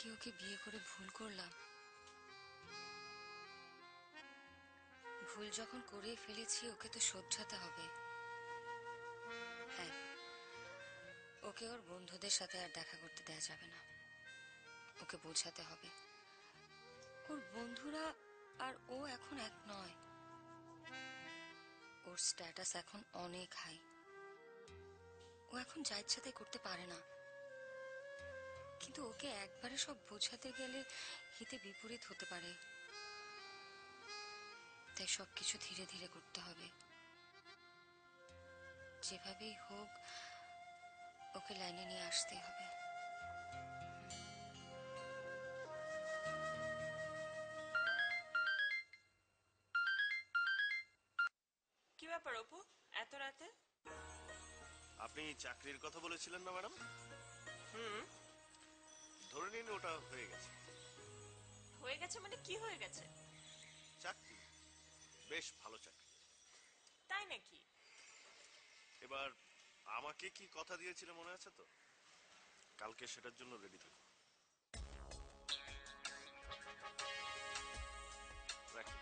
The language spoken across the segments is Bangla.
কি ওকে বিয়ে করে ভুল করলাম? ভুল যখন করে ফেলেছি ওকে তো শোধরাতে হবে। হ্যাঁ, ওকে ওর বন্ধুদের সাথে আর দেখা করতে দেয়া যাবে না। ওকে বোঝাতে হবে ওর বন্ধুরা আর ও এখন এক নয়। ওর স্ট্যাটাস এখন অনেক হাই। ও এখন যা ইচ্ছা তাই করতে পারে না। কিন্তু ওকে একবারে সব বোঝাতে গেলে হিতে বিপরীত হতে পারে। তাই সবকিছু ধীরে ধীরে করতে হবে। যেভাবেই হোক ওকে লাইনে নিয়ে আসতেই হবে। কি ব্যাপার অপু, এত রাতে? আপনি চাকরির কথা বলেছিলেন না ম্যাডাম? হুম। ধরে নিন ওটা হয়ে গেছে। হয়ে গেছে মানে কি হয়ে গেছে? চাকরি, বেশ ভালো চাকরি। তাই নাকি? এবার আমাকে কি কথা দিয়েছিল মনে আছে তো? কালকে সেটার জন্য রেডি থাকুন। রাখি।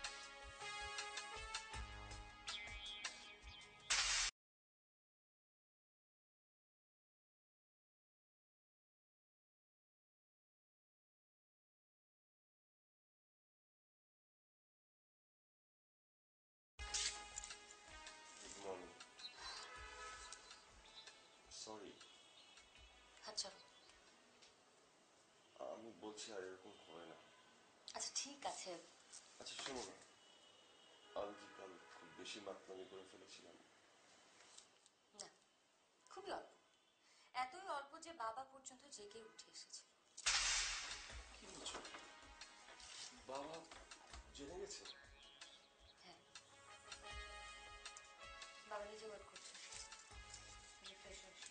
Good morning. সরি, আচ্ছা আমি বলছি আর এরকম করে না। আচ্ছা ঠিক আছে। আচ্ছা শোনো না, আমি কি কাল খুব বেশি মাতলামি করে ফেলেছিলাম? না, খুবই অল্প। এতই অল্প যে বাবা পর্যন্ত জেগে উঠে এসেছে। কি বলছো? বাবা জেনে গেছে? হ্যাঁ, বাবা নিজে ওয়েট করছে। ফ্রেশ হয়ে এসো।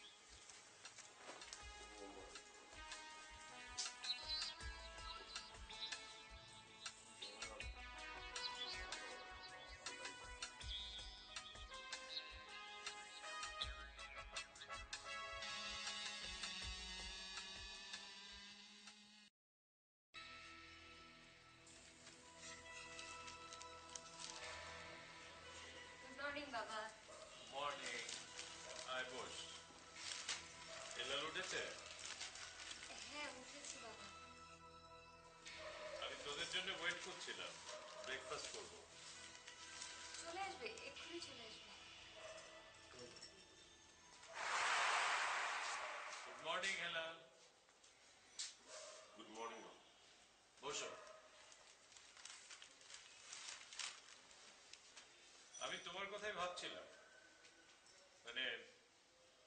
গুড মর্নিং বাবা। মর্নিং। আয় বস। হেলাল উঠেছে? হ্যাঁ উঠেছি বাবা। আমি তোদের জন্য ওয়েট করছিলাম, ব্রেকফাস্ট করব। চলে আসবে, এক্ষুনি চলে আসবে। Good morning Helal. Good morning. বসো। আমি তোমার কথাই ভাবছিলাম, মানে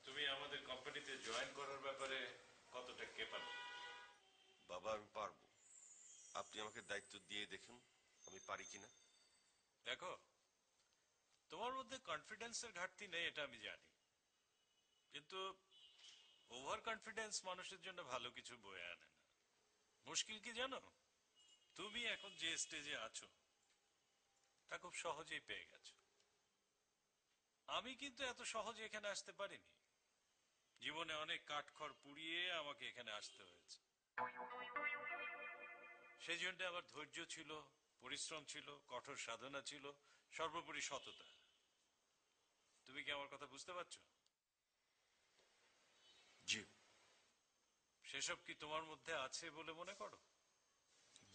তুমি আমাদের কোম্পানিতে জয়েন করার ব্যাপারে কতটা কেপাবল। বাবা আমি পারবো, আপনি আমাকে দায়িত্ব দিয়ে দেখুন আমি পারি কিনা। দেখো, তোমার মধ্যে কনফিডেন্সের ঘাটতি নেই এটা আমি জানি, কিন্তু ওভার কনফিডেন্স মানুষের জন্য ভালো কিছু বয়ে আনে না। মুশকিল কি জানো, তুমি এখন যে স্টেজে আছো তা খুব সহজেই পেয়ে গেছো। আমি কিন্তু এত সহজে এখানে আসতে পারিনি। জীবনে অনেক কাঠখড় পুড়িয়ে আমাকে এখানে আসতে হয়েছে। সেই জন্য আমার ধৈর্য ছিল, পরিশ্রম ছিল, কঠোর সাধনা ছিল, সর্বোপরি সততা। তুমি কি আমার কথা বুঝতে পারছো? জি। সেসব কি তোমার মধ্যে আছে বলে মনে করো?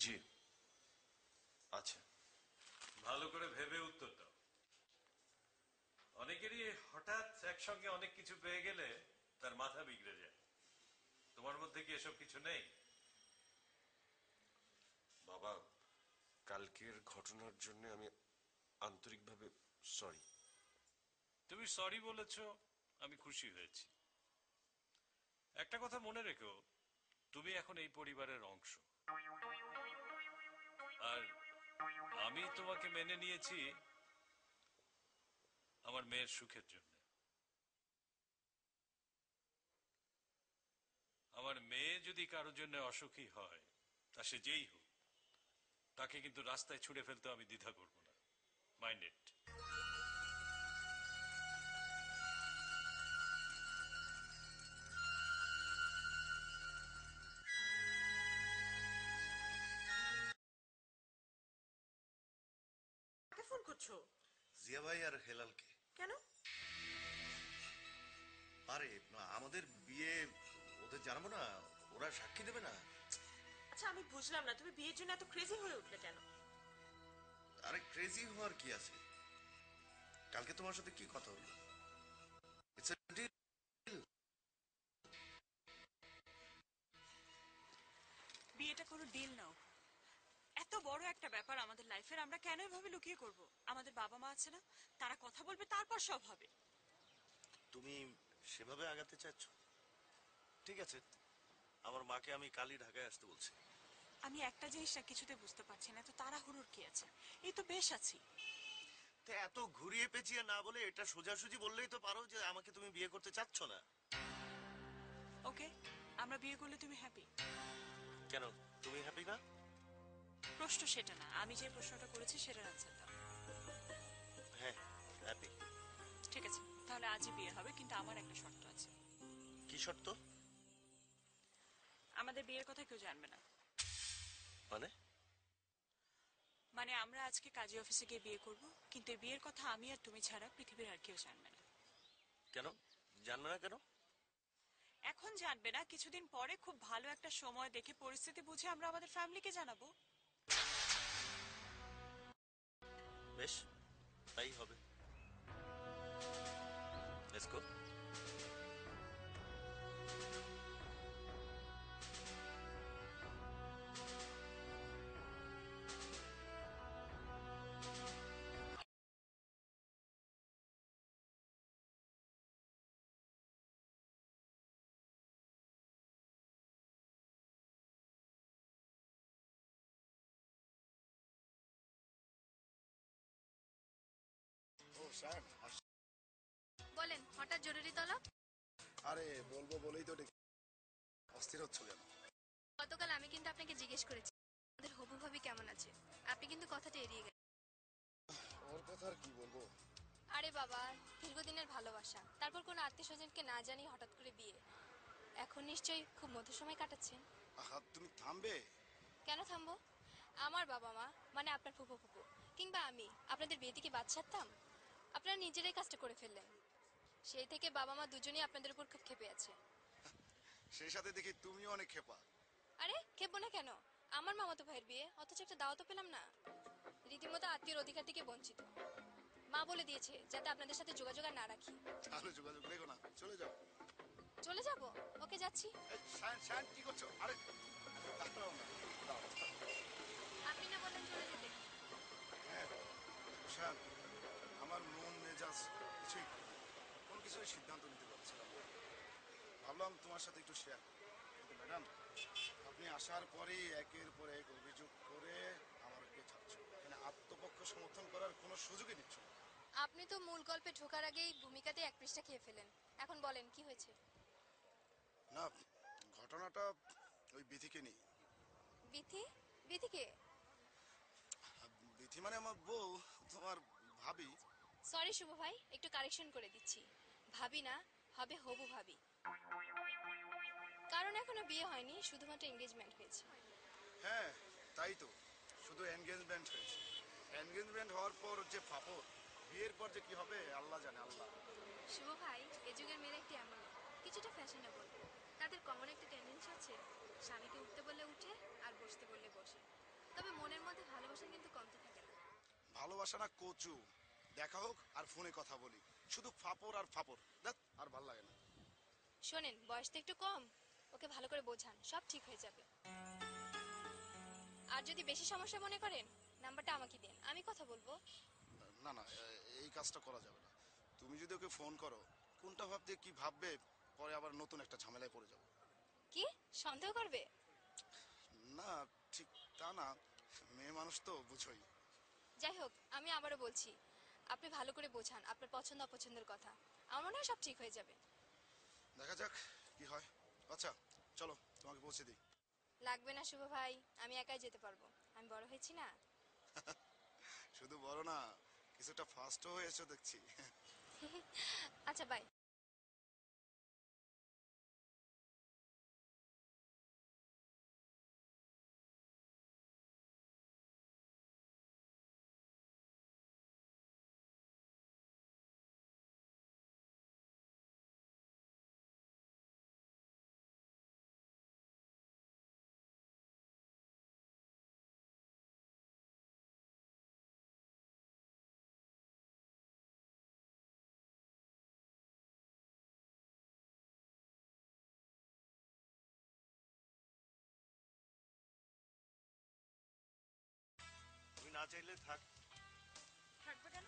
জি আছে। ভালো করে ভেবে উত্তর দাও। অনেকেরই হঠাৎ একসঙ্গে অনেক কিছু পেয়ে গেলে তার মাথা বিগড়ে যায়। তোমার মধ্যে কি এসব কিছু নেই? বাবা, কালকের ঘটনার জন্য আমি আন্তরিকভাবে সরি। তুমি সরি বলেছো, আমি খুশি হয়েছি। একটা কথা মনে রেখো, তুমি এখন এই পরিবারের অংশ, আর আমি তোমাকে মেনে নিয়েছি আমার মেয়ের সুখের জন্য। আমার মেয়ে যদি কারোর জন্য অসুখী হয়, তা সে যেই হোক, তাকে কিন্তু রাস্তায় ছুঁড়ে ফেলতে আমি দ্বিধা করব না। Mind it. করছো? জিয়া ভাই আর হেলালকে। কেন? আরে আমাদের বিয়ে ওদের জানাবো না, ওরা সাক্ষী দেবে না। আচ্ছা আমি বুঝলাম না, তুমি বিয়ের জন্য এত ক্রেজি হয়ে উঠলে কেন? আরে ক্রেজি হওয়ার কি আছে, কালকে তোমার সাথে কি কথা হলো? It's a deal. বিয়েটা কোনো ডিল নাও। এত বড় একটা ব্যাপার আমাদের লাইফের, আমরা কেন এভাবে লুকিয়ে করব? আমাদের বাবা মা আছে না, তারা কথা বলবে, তারপর সব হবে। তুমি সেভাবে আগাতে চাচ্ছ? ঠিক আছে, আমার মাকে আমি কালই ঢাকায় আসতে বলছি। আমি একটা জিনিস না কিছুতে বুঝতে পারছি না, এত তাড়াহুড়োর কি আছে? এই তো বেশ আছি। তো এত ঘুরিয়ে পেঁচিয়ে না বলে এটা সোজাসুজি বললেই তো পারো যে আমাকে তুমি বিয়ে করতে চাচ্ছ না। ওকে, আমরা বিয়ে করলে তুমি হ্যাপি? কেন, তুমি হ্যাপি না? প্রশ্ন সেটা না, আমি যে প্রশ্নটা করেছি সেটার আনসার দাও। হ্যাঁ, হ্যাপি। ঠিক আছে, তাহলে আজই বিয়ে হবে, কিন্তু আমার একটা শর্ত আছে। কি শর্ত? আমাদের বিয়ের কথা কেউ জানবে না। মানে? মানে আমরা আজকে কাজী অফিসে গিয়ে বিয়ে করব, কিন্তু এই বিয়ের কথা আমি আর তুমি ছাড়া পৃথিবীর আর কেউ জানবে না। কেন জানবে না? কেন? এখন জানবে না, কিছুদিন পরে খুব ভালো একটা সময় দেখে পরিস্থিতি বুঝে আমরা আমাদের ফ্যামিলিকে জানাবো। বেশ, তাই হবে। Let's go. ও স্যার, বলেন, হঠাৎ জরুরি তলব? আরে বলবো বলেই তো অস্থির হচ্ছ কেন? গতকাল আমি কিন্তু আপনাকে জিজ্ঞেস করেছি আমাদের হবু ভাবি কেমন আছে, আপনি কিন্তু কথাটা এড়িয়ে গেলেন। ওর কথা আর কি বলবো। আরে বাবা, দীর্ঘদিনের ভালোবাসা, তারপর কোনো আত্মীয় স্বজনকে না জানি হঠাৎ করে বিয়ে, এখন নিশ্চয়ই খুব মধুর সময় কাটাচ্ছেন। আহা, তুমি থামবে? কেন থামবো? আমার বাবা মা মানে আপনার ফুপু ফুপু কিংবা আমি আপনাদের বিয়েতে কি বাদ সাধতাম? আপনারা নিজেরাই কাজটা করে ফেললেন। সেই থেকে বাবা মা দুজনেই আপনাদের উপর খুব ক্ষেপে আছে। সেই সাথে দেখি তুমিও অনেক খেপা। আরে খেপবো না কেন? আমার মামাতো ভাইয়ের বিয়ে, অথচ একটা দাওয়াতও পেলাম না। রীতিমতো আত্মীয়র অধিকার থেকে বঞ্চিত। মা বলে দিয়েছে যাতে আপনাদের সাথে যোগাযোগ আর না রাখি। তাহলে যোগাযোগ রেখো না, চলে যাও। চলে যাব? ওকে, যাচ্ছি। এই, শায়ন, শায়ন, কি করছো? আরে দাঁড়াও না, দাও। আপনি না বললেন চলে যেতে? হ্যাঁ শায়ন, আমার মন মেজাজ কিছুই ভালো নেই। কোনো কিছুই সিদ্ধান্ত নিতে পারছিলাম না। ভাবলাম তোমার সাথে একটু শেয়ার করি, কিন্তু ম্যাডাম আপনি আসার পরেই একের পর এক অভিযোগ করে আমার পেছাচ্ছ, এখানে আত্মপক্ষ সমর্থন করার কোনো সুযোগই দিচ্ছ না। আপনি তো মূল গল্পে ঢোকার আগেই ভূমিকাতে এক পৃষ্ঠা খেয়ে ফেলেন। এখন বলেন কি হয়েছে? না, ঘটনাটা ওই বিথিকে নেই। বিথি? বিথি কে? বিথি মানে আমার বউ, তোমার ভাবি। সরি শুভ ভাই, একটু কারেকশন করে দিচ্ছি। ভাবি না, হবে হবু ভাবি। কারণ এখনো বিয়ে হয়নি, শুধুমাত্র এঙ্গেজমেন্ট হয়েছে। হ্যাঁ তাই তো, শুধু এনগেজমেন্ট হয়েছে। এনগেজমেন্ট হওয়ার পর যে ফাপড়, বিয়ের পর যে কি হবে আল্লাহ জানে, আল্লাহ। শুভ ভাই, এ যুগের মেয়েরা একটু এমন, কিছুটা ফ্যাশনেবল। তাদের কমন একটা টেন্ডেন্সি আছে, স্বামীকে উঠতে বললে উঠে আর বসতে বললে বসে। তবে মনের মধ্যে ভালোবাসা কিন্তু কমতে থাকে না। ভালোবাসা না কচু, দেখা হোক আর ফোনে কথা বলি, শুধু ফাপড় আর ফাপড়, দেখ আর ভাল লাগে না। শোনেন, বয়স তো একটু কম, ওকে ভালো করে বোঝান, সব ঠিক হয়ে যাবে। আর যদি বেশি সমস্যা মনে করেন, নাম্বারটা আমাকে দিন, আমি কথা বলবো। না না, এই কাজটা করা যাবে না। তুমি যদি ওকে ফোন করো, কোনটা ভাবতে কি ভাববে, পরে আবার নতুন একটা ঝামেলায় পড়ে যাবো। কি সন্দেহ করবে? না, ঠিক তা না, মেয়ে মানুষ তো বুঝোই। যাই হোক, আমি আবারও বলছি, আপনি ভালো করে বোঝান আপনার পছন্দ অপছন্দের কথা, আমার মনে হয় সব ঠিক হয়ে যাবে। দেখা যাক কি হয়। আচ্ছা চলো, তোমাকে পৌঁছে দিই। লাগবে না শুভ ভাই, আমি একাই যেতে পারবো, আমি বড় হয়েছি না। শুধু বড় না, কিছুটা ফাস্টও হয়েছো দেখছি। আচ্ছা, বাই। চাইলে থাক। থাকবে কেন?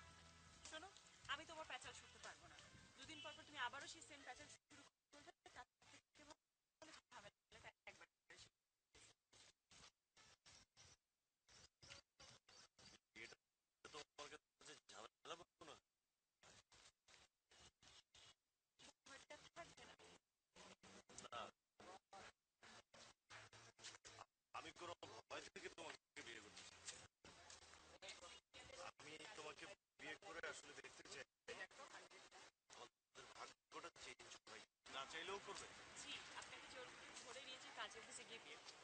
শোনো, আমি তোমার প্যাচাল শুনতে পারবো না। দুদিন পর পর তুমি আবারও সেই সেম প্যাচাল শুরু করবে, তার থেকে ভালো ঝামেলাটা একবার শেষ। এটা তোমার কাছে ঝামেলা মনে হয়? ভয়টা থাকবে না। না, আমি কোনো ভয় থেকে তোমাকে বিয়ে করতে চাচ্ছি না। আমি তোমাকে বিয়ে করে আসলে দেখতে চাই আমাদের ভাগ্যটা চেঞ্জ হয়, না চাইলেও করবে। জি, আপনাকে জোর করে ধরে নিয়ে যে কাজে অফিসে গিয়ে বিয়ে করবো।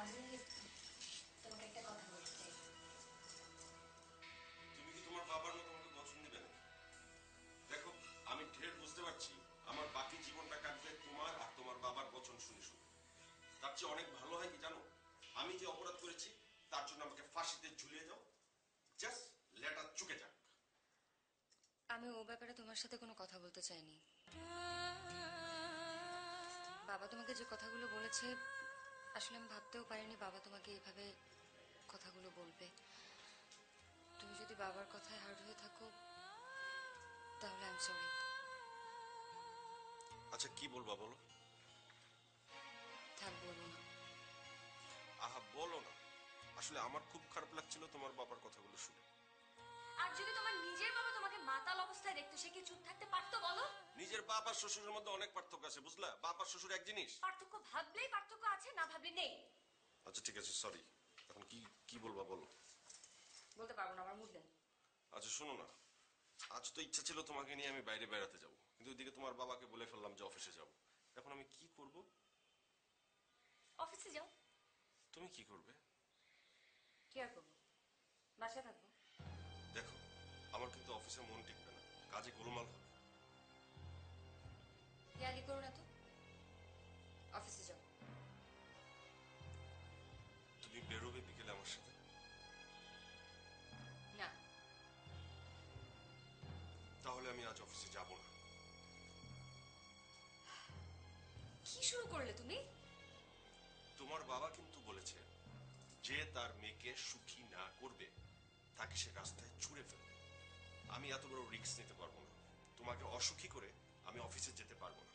আমি তোমাকে একটা কথা বলতে চাই। তুমি কি তোমার বাবার মতো আমাকে বচন দিবে নাকি? দেখো, আমি ঢের বুঝতে পারছি আমার বাকি জীবনটা কাটবে তোমার আর তোমার বাবার বচন শুনে শুনে। তার চেয়ে অনেক ভালো হয় কি জানো, আমি যে অপরাধ করেছি তার জন্য আমাকে ফাঁসিতে ঝুলিয়ে দাও, জাস্ট লেটা চুকে যাক। আমি ও ব্যাপারে তোমার সাথে কোনো কথা বলতে চাইনি। বাবা তোমাকে যে কথাগুলো বলেছে, আসলে আমি ভাবতেও পারিনি বাবা তোমাকে এইভাবে কথাগুলো বলবে। তুমি যদি বাবার কথায় হার্ট হয়ে থাকো তাহলে আই এম সরি। আচ্ছা, কি বলবা বলো? থাক, বলবো না। আহা, বলো না। আসলে আমার খুব খারাপ লাগছিল তোমার বাবার কথাগুলো শুনে। আর যদি তোমার নিজের বাবা তোমাকে মাতাল অবস্থায় দেখতো, সে কি চুপ থাকতে পারতো বলো? নিজের বাপ আর শ্বশুরের মধ্যে অনেক পার্থক্য আছে, বুঝলা? বাপ আর শ্বশুর এক জিনিস। পার্থক্য ভাবলেই পার্থক্য আছে, না ভাবলে নেই। আচ্ছা ঠিক আছে, সরি। এখন কি কি বলবা বলো? বলতে পারবো না, আমার মুড নেই। আচ্ছা শোনো না, আজ তো ইচ্ছা ছিল তোমাকে নিয়ে আমি বাইরে বেড়াতে যাব, কিন্তু ওইদিকে তোমার বাবাকে বলে ফেললাম যে অফিসে যাব। এখন আমি কি করব? অফিসে যাও। তুমি কি করবে? কি আর করবো, বাসায় থাকবো। দেখো, আমার কিন্তু অফিসে মন টিকবে না, কাজে গোলমাল হবে। ইয়ারি করো না তো, অফিসে যাও। তুমি বেরোবে বিকেলে আমার সাথে? না। তাহলে আমি আজ অফিসে যাব না। কি শুরু করলে তুমি? তোমার বাবা কিন্তু বলেছে যে তার মেয়েকে সুখী না করবে তাকে সে রাস্তায় ছুঁড়ে ফেলবে। আমি এত বড় রিস্ক নিতে পারবো না। তোমাকে অসুখী করে আমি অফিসে যেতে পারবো না।